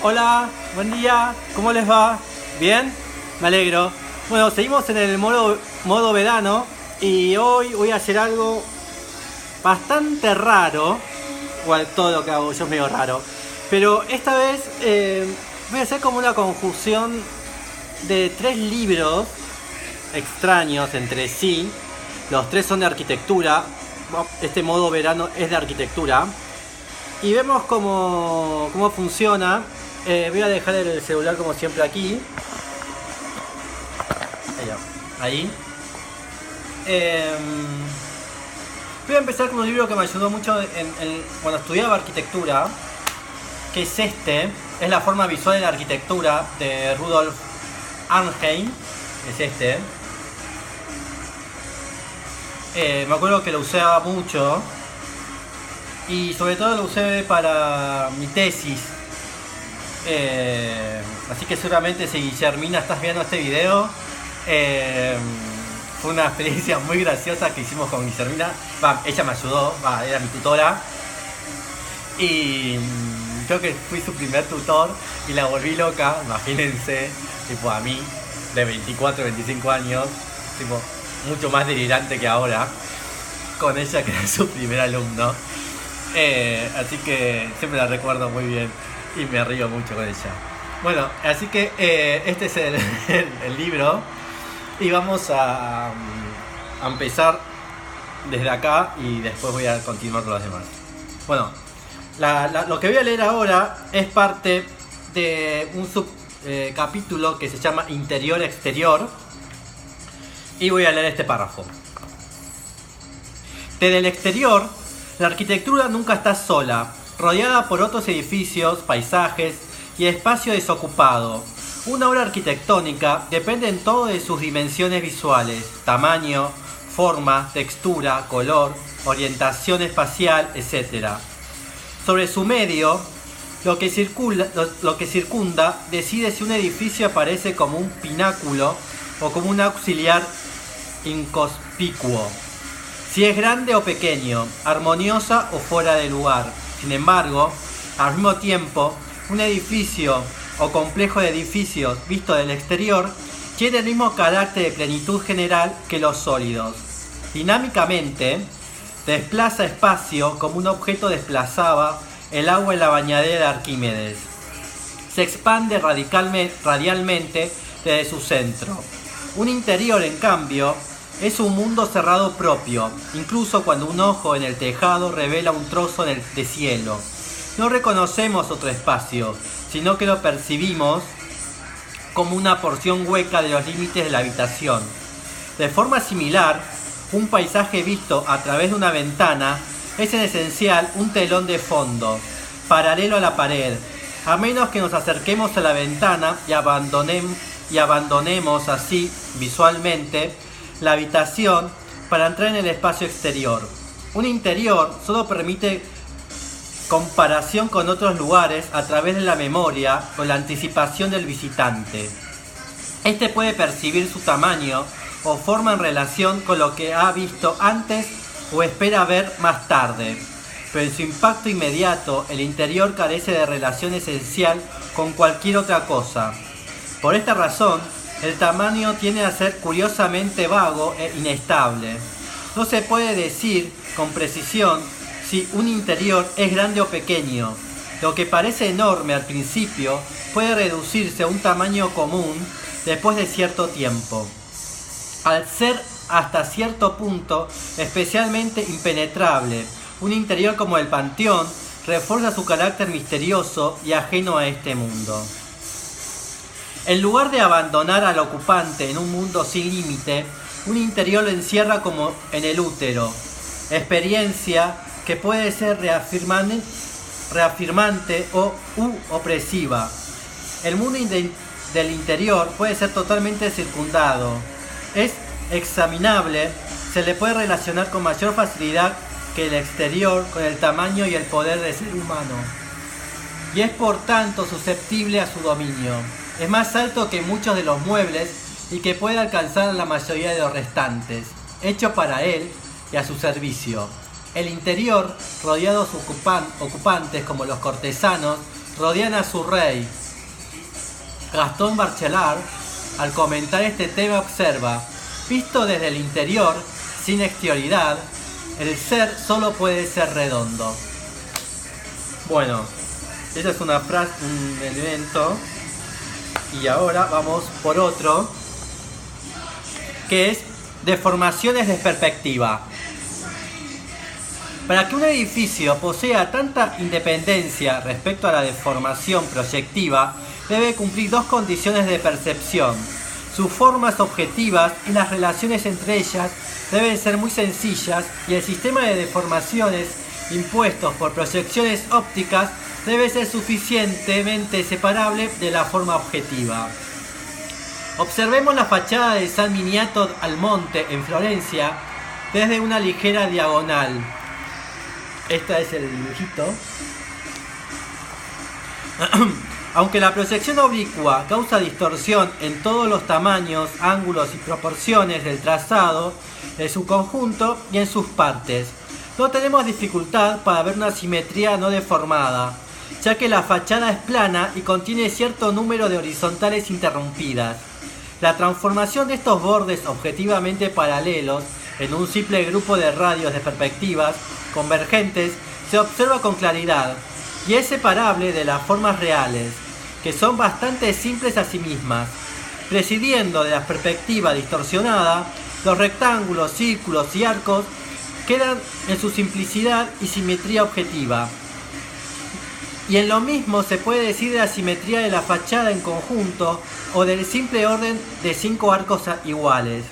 Hola, buen día, ¿cómo les va? ¿Bien? Me alegro. Bueno, seguimos en el modo verano y hoy voy a hacer algo bastante raro. Igual todo lo que hago yo es medio raro. Pero esta vez voy a hacer como una conjunción de 3 libros extraños entre sí. Los 3 son de arquitectura. Este modo verano es de arquitectura. Y vemos cómo funciona. Voy a dejar el celular como siempre aquí. Ahí. Voy a empezar con un libro que me ayudó mucho cuando estudiaba arquitectura, que es este. Es la forma visual de la arquitectura de Rudolf Arnheim. Es este. Me acuerdo que lo usaba mucho. Y sobre todo lo usé para mi tesis. Así que seguramente si Guillermina estás viendo este video, fue una experiencia muy graciosa que hicimos con Guillermina. Ella me ayudó, era mi tutora. Y creo que fui su primer tutor y la volví loca, imagínense, tipo a mí, de 24, 25 años, tipo mucho más delirante que ahora, con ella que era su primer alumno. Así que siempre la recuerdo muy bien y me río mucho con ella. Bueno, así que este es el libro y vamos a empezar desde acá y después voy a continuar con los demás. Bueno, lo que voy a leer ahora es parte de un subcapítulo que se llama Interior-Exterior y voy a leer este párrafo. Desde el exterior, la arquitectura nunca está sola, rodeada por otros edificios, paisajes y espacio desocupado. Una obra arquitectónica depende en todo de sus dimensiones visuales, tamaño, forma, textura, color, orientación espacial, etc. Sobre su medio, lo que circunda decide si un edificio aparece como un pináculo o como un auxiliar inconspicuo. Si es grande o pequeño, armoniosa o fuera de lugar. Sin embargo, al mismo tiempo, un edificio o complejo de edificios visto del exterior tiene el mismo carácter de plenitud general que los sólidos. Dinámicamente, desplaza espacio como un objeto desplazaba el agua en la bañadera de Arquímedes. Se expande radialmente desde su centro. Un interior, en cambio, es un mundo cerrado propio, incluso cuando un ojo en el tejado revela un trozo de cielo. No reconocemos otro espacio, sino que lo percibimos como una porción hueca de los límites de la habitación. De forma similar, un paisaje visto a través de una ventana es en esencial un telón de fondo, paralelo a la pared, a menos que nos acerquemos a la ventana y abandonemos así visualmente la habitación para entrar en el espacio exterior. Un interior solo permite comparación con otros lugares a través de la memoria o la anticipación del visitante. Este puede percibir su tamaño o forma en relación con lo que ha visto antes o espera ver más tarde, pero en su impacto inmediato el interior carece de relación esencial con cualquier otra cosa. Por esta razón, el tamaño tiende a ser curiosamente vago e inestable. No se puede decir con precisión si un interior es grande o pequeño. Lo que parece enorme al principio puede reducirse a un tamaño común después de cierto tiempo. Al ser hasta cierto punto especialmente impenetrable, un interior como el Panteón refuerza su carácter misterioso y ajeno a este mundo. En lugar de abandonar al ocupante en un mundo sin límite, un interior lo encierra como en el útero, experiencia que puede ser reafirmante o opresiva. El mundo del interior puede ser totalmente circundado, es examinable, se le puede relacionar con mayor facilidad que el exterior con el tamaño y el poder del ser humano, y es por tanto susceptible a su dominio. Es más alto que muchos de los muebles y que puede alcanzar a la mayoría de los restantes, hecho para él y a su servicio. El interior, rodeado de ocupantes como los cortesanos, rodean a su rey. Gaston Bachelard, al comentar este tema, observa: visto desde el interior, sin exterioridad, el ser solo puede ser redondo. Bueno, esa es una frase, un elemento. Y ahora vamos por otro, que es deformaciones de perspectiva. Para que un edificio posea tanta independencia respecto a la deformación proyectiva, debe cumplir dos condiciones de percepción. Sus formas objetivas y las relaciones entre ellas deben ser muy sencillas, y el sistema de deformaciones impuestos por proyecciones ópticas debe ser suficientemente separable de la forma objetiva. Observemos la fachada de San Miniato al Monte en Florencia desde una ligera diagonal. Este es el dibujito. Aunque la proyección oblicua causa distorsión en todos los tamaños, ángulos y proporciones del trazado, de su conjunto y en sus partes, no tenemos dificultad para ver una simetría no deformada, ya que la fachada es plana y contiene cierto número de horizontales interrumpidas. La transformación de estos bordes objetivamente paralelos en un simple grupo de radios de perspectivas convergentes se observa con claridad y es separable de las formas reales, que son bastante simples a sí mismas. Presidiendo de la perspectiva distorsionada, los rectángulos, círculos y arcos quedan en su simplicidad y simetría objetiva. Y en lo mismo se puede decir de la simetría de la fachada en conjunto o del simple orden de 5 arcos iguales.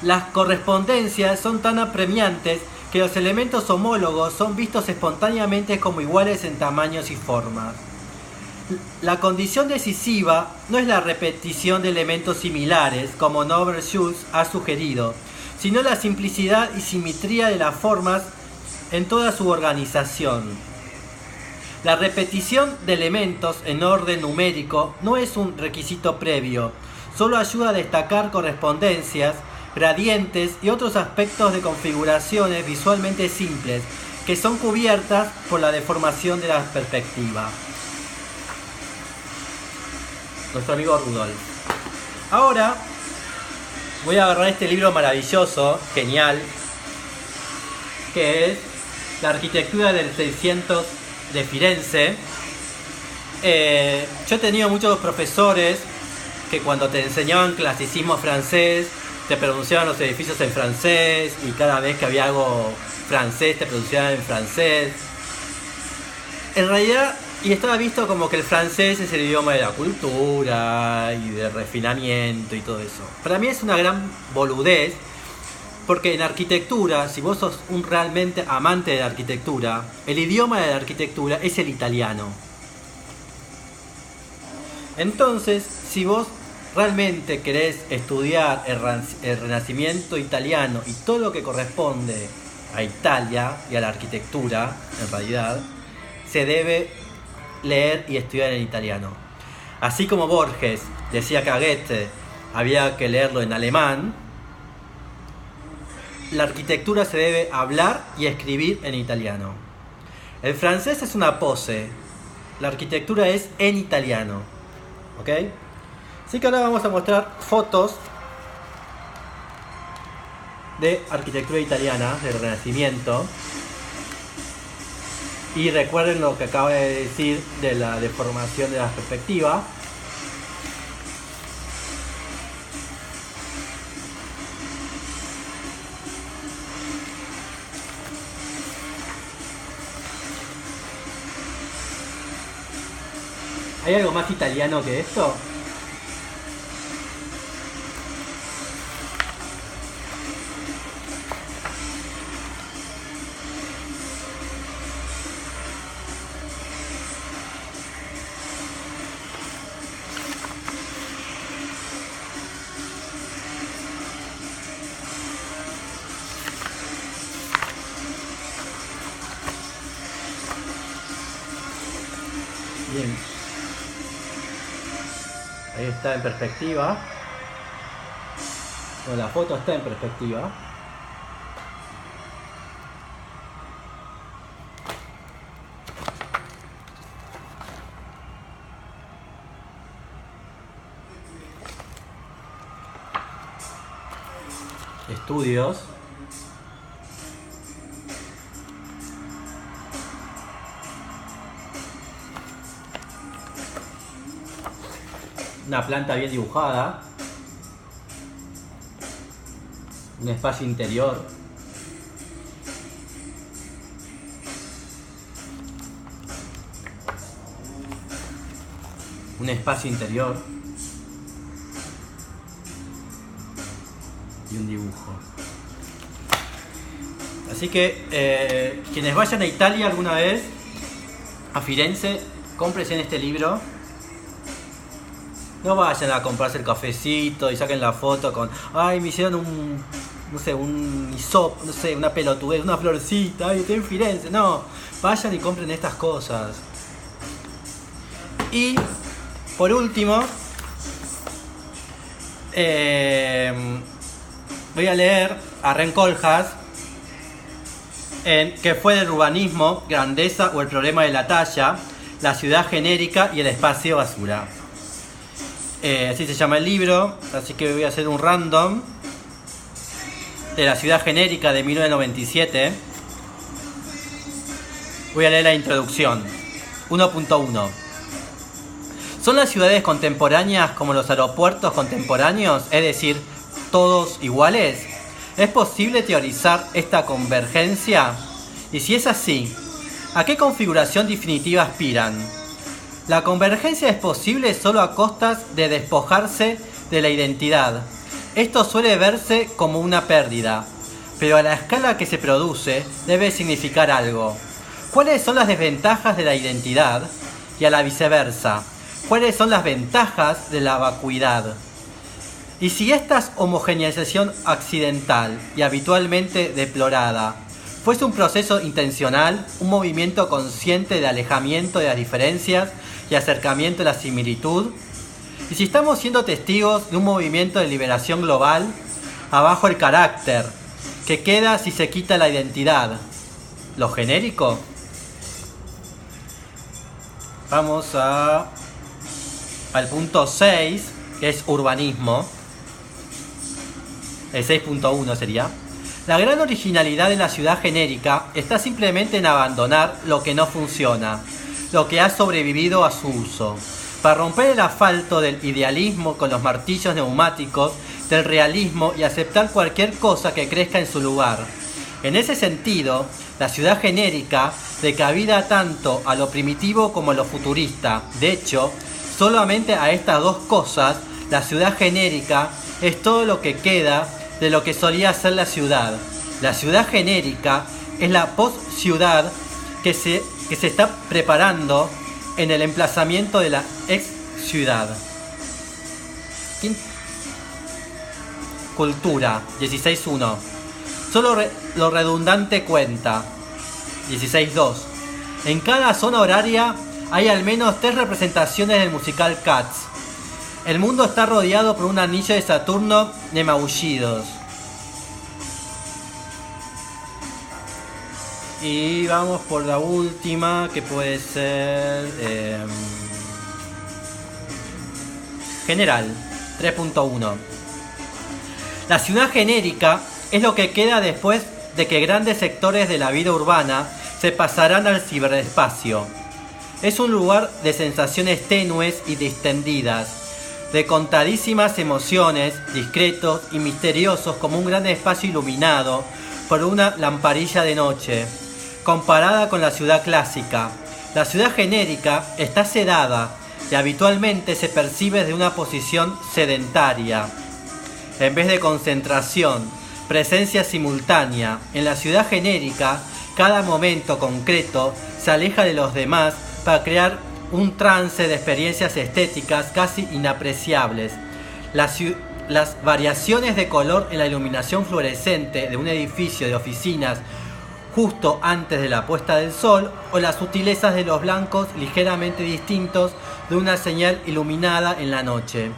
Las correspondencias son tan apremiantes que los elementos homólogos son vistos espontáneamente como iguales en tamaños y formas. La condición decisiva no es la repetición de elementos similares, como Norbert-Schulz ha sugerido, sino la simplicidad y simetría de las formas en toda su organización. La repetición de elementos en orden numérico no es un requisito previo, solo ayuda a destacar correspondencias, gradientes y otros aspectos de configuraciones visualmente simples que son cubiertas por la deformación de la perspectiva. Nuestro amigo Rudolf. Ahora voy a agarrar este libro maravilloso, genial, que es La arquitectura del 600 de Firenze. Yo he tenido muchos profesores que cuando te enseñaban clasicismo francés te pronunciaban los edificios en francés, y cada vez que había algo francés te pronunciaban en francés. En realidad, y estaba visto como que el francés es el idioma de la cultura y del refinamiento y todo eso. Para mí es una gran boludez, porque en arquitectura, si vos sos un realmente amante de la arquitectura, el idioma de la arquitectura es el italiano. Entonces, si vos realmente querés estudiar el Renacimiento italiano y todo lo que corresponde a Italia y a la arquitectura, en realidad, se debe leer y estudiar en italiano. Así como Borges decía que a Goethe había que leerlo en alemán, la arquitectura se debe hablar y escribir en italiano. El francés es una pose, la arquitectura es en italiano. ¿Ok? Así que ahora vamos a mostrar fotos de arquitectura italiana del Renacimiento. Y recuerden lo que acabo de decir de la deformación de la perspectiva. ¿Hay algo más italiano que esto? Bien. Ahí está en perspectiva. Bueno, la foto está en perspectiva. Estudios. Una planta bien dibujada. Un espacio interior. Un espacio interior. Y un dibujo. Así que quienes vayan a Italia alguna vez, a Firenze, cómprense este libro. No vayan a comprarse el cafecito y saquen la foto con, ay, me hicieron un hisop, no sé, una pelotudez, una florcita, ay, estoy en Firenze. No, vayan y compren estas cosas. Y por último, voy a leer a Ren Koolhaas en ¿Qué fue el urbanismo, grandeza o el problema de la talla, la ciudad genérica y el espacio basura? Así se llama el libro, así que voy a hacer un random de la ciudad genérica de 1997. Voy a leer la introducción. 1.1. ¿Son las ciudades contemporáneas como los aeropuertos contemporáneos? Es decir, ¿todos iguales? ¿Es posible teorizar esta convergencia? Y si es así, ¿a qué configuración definitiva aspiran? La convergencia es posible solo a costas de despojarse de la identidad. Esto suele verse como una pérdida, pero a la escala que se produce debe significar algo. ¿Cuáles son las desventajas de la identidad? Y a la viceversa, ¿cuáles son las ventajas de la vacuidad? Y si esta homogeneización accidental y habitualmente deplorada fuese un proceso intencional, un movimiento consciente de alejamiento de las diferencias y acercamiento a la similitud, y si estamos siendo testigos de un movimiento de liberación global, abajo el carácter, que queda si se quita la identidad, ¿lo genérico? Vamos al punto 6, que es urbanismo. El 6.1 sería. La gran originalidad de la ciudad genérica está simplemente en abandonar lo que no funciona, lo que ha sobrevivido a su uso, para romper el asfalto del idealismo con los martillos neumáticos del realismo y aceptar cualquier cosa que crezca en su lugar. En ese sentido, la ciudad genérica de cabida tanto a lo primitivo como a lo futurista. De hecho, solamente a estas dos cosas, la ciudad genérica es todo lo que queda de lo que solía ser la ciudad. La ciudad genérica es la post-ciudad que se está preparando en el emplazamiento de la ex-ciudad. Cultura, 16.1. Solo lo redundante cuenta. 16.2. En cada zona horaria hay al menos 3 representaciones del musical Cats. El mundo está rodeado por un anillo de Saturno de maullidos. Y vamos por la última, que puede ser general, 3.1. La ciudad genérica es lo que queda después de que grandes sectores de la vida urbana se pasarán al ciberespacio. Es un lugar de sensaciones tenues y distendidas, de contadísimas emociones, discretos y misteriosos como un gran espacio iluminado por una lamparilla de noche. Comparada con la ciudad clásica, la ciudad genérica está sedada y habitualmente se percibe desde una posición sedentaria. En vez de concentración, presencia simultánea, en la ciudad genérica, cada momento concreto se aleja de los demás para crear un trance de experiencias estéticas casi inapreciables. Las variaciones de color en la iluminación fluorescente de un edificio de oficinas justo antes de la puesta del sol, o las sutilezas de los blancos ligeramente distintos de una señal iluminada en la noche.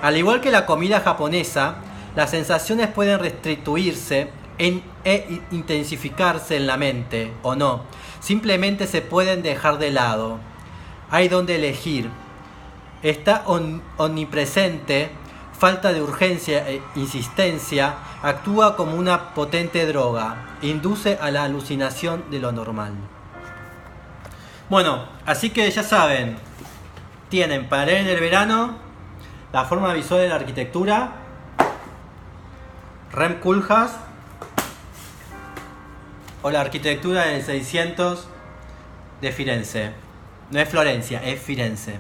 Al igual que la comida japonesa, las sensaciones pueden restituirse e intensificarse en la mente, o no. Simplemente se pueden dejar de lado. Hay donde elegir. Está omnipresente, falta de urgencia e insistencia, actúa como una potente droga, induce a la alucinación de lo normal. Bueno, así que ya saben, tienen para leer en el verano la forma visual de la arquitectura, Rem Koolhaas, o la arquitectura del 600 de Firenze. No es Florencia, es Firenze.